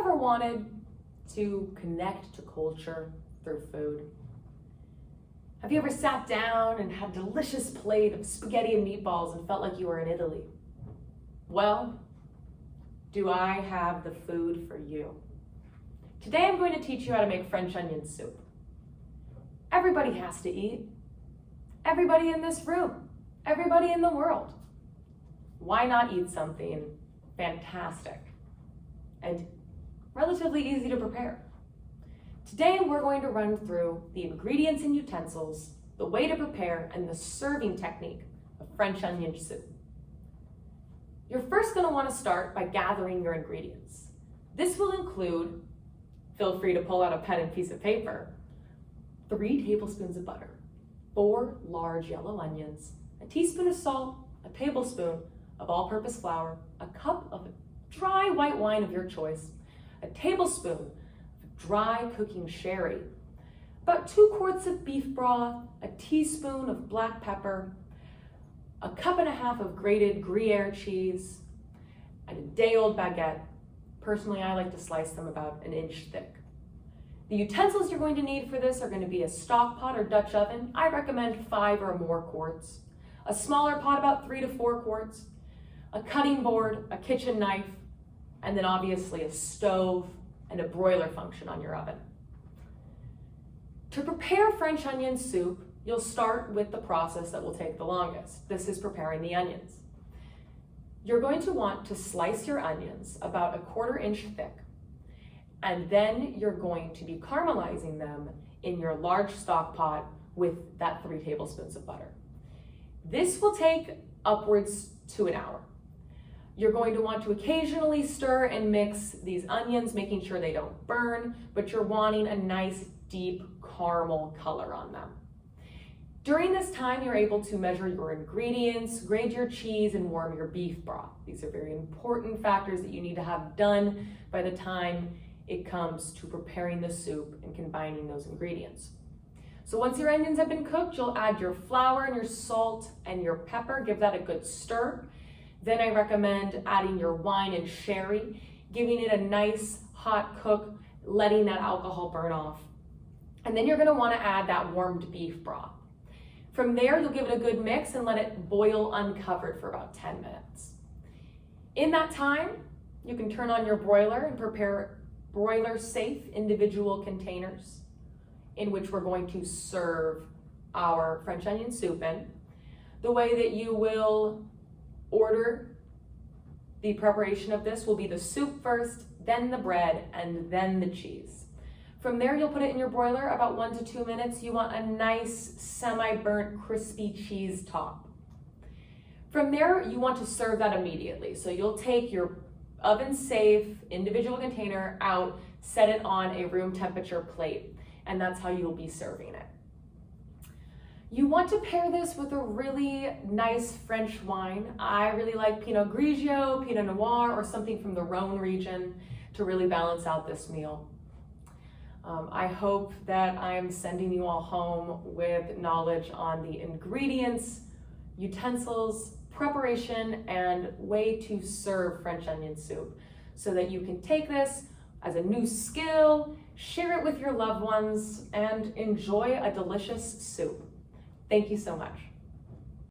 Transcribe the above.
ever wanted to connect to culture through food? Have you ever sat down and had a delicious plate of spaghetti and meatballs and felt like you were in Italy? Well, do I have the food for you? Today I'm going to teach you how to make French onion soup. Everybody has to eat. Everybody in this room. Everybody in the world. Why not eat something fantastic and relatively easy to prepare? Today we're going to run through the ingredients and utensils, the way to prepare, and the serving technique of French onion soup. You're first going to want to start by gathering your ingredients. This will include, feel free to pull out a pen and piece of paper, 3 tablespoons of butter, 4 large yellow onions, a teaspoon of salt, a tablespoon of all-purpose flour, a cup of dry white wine of your choice, a tablespoon of dry cooking sherry, about 2 quarts of beef broth, a teaspoon of black pepper, a cup and a half of grated Gruyere cheese, and a day-old baguette. Personally, I like to slice them about 1 inch thick. The utensils you're going to need for this are going to be a stock pot or Dutch oven. I recommend 5 or more quarts. A smaller pot, about 3 to 4 quarts. A cutting board, a kitchen knife, and then obviously a stove and a broiler function on your oven. To prepare French onion soup, you'll start with the process that will take the longest. This is preparing the onions. You're going to want to slice your onions about 1/4 inch thick, and then you're going to be caramelizing them in your large stock pot with that 3 tablespoons of butter. This will take upwards to 1 hour. You're going to want to occasionally stir and mix these onions, making sure they don't burn, but you're wanting a nice deep caramel color on them. During this time, you're able to measure your ingredients, grate your cheese, and warm your beef broth. These are very important factors that you need to have done by the time it comes to preparing the soup and combining those ingredients. So once your onions have been cooked, you'll add your flour and your salt and your pepper, give that a good stir. Then I recommend adding your wine and sherry, giving it a nice hot cook, letting that alcohol burn off. And then you're gonna wanna add that warmed beef broth. From there, you'll give it a good mix and let it boil uncovered for about 10 minutes. In that time, you can turn on your broiler and prepare broiler-safe individual containers in which we're going to serve our French onion soup in. The way that you will order the preparation of this will be the soup first, then the bread, and then the cheese. From there, you'll put it in your broiler about 1 to 2 minutes. You want a nice semi-burnt crispy cheese top. From there, you want to serve that immediately. So you'll take your oven-safe individual container out, set it on a room temperature plate, and that's how you'll be serving it. You want to pair this with a really nice French wine. I really like Pinot Grigio, Pinot Noir, or something from the Rhone region to really balance out this meal. I hope that I'm sending you all home with knowledge on the ingredients, utensils, preparation, and way to serve French onion soup so that you can take this as a new skill, share it with your loved ones, and enjoy a delicious soup. Thank you so much.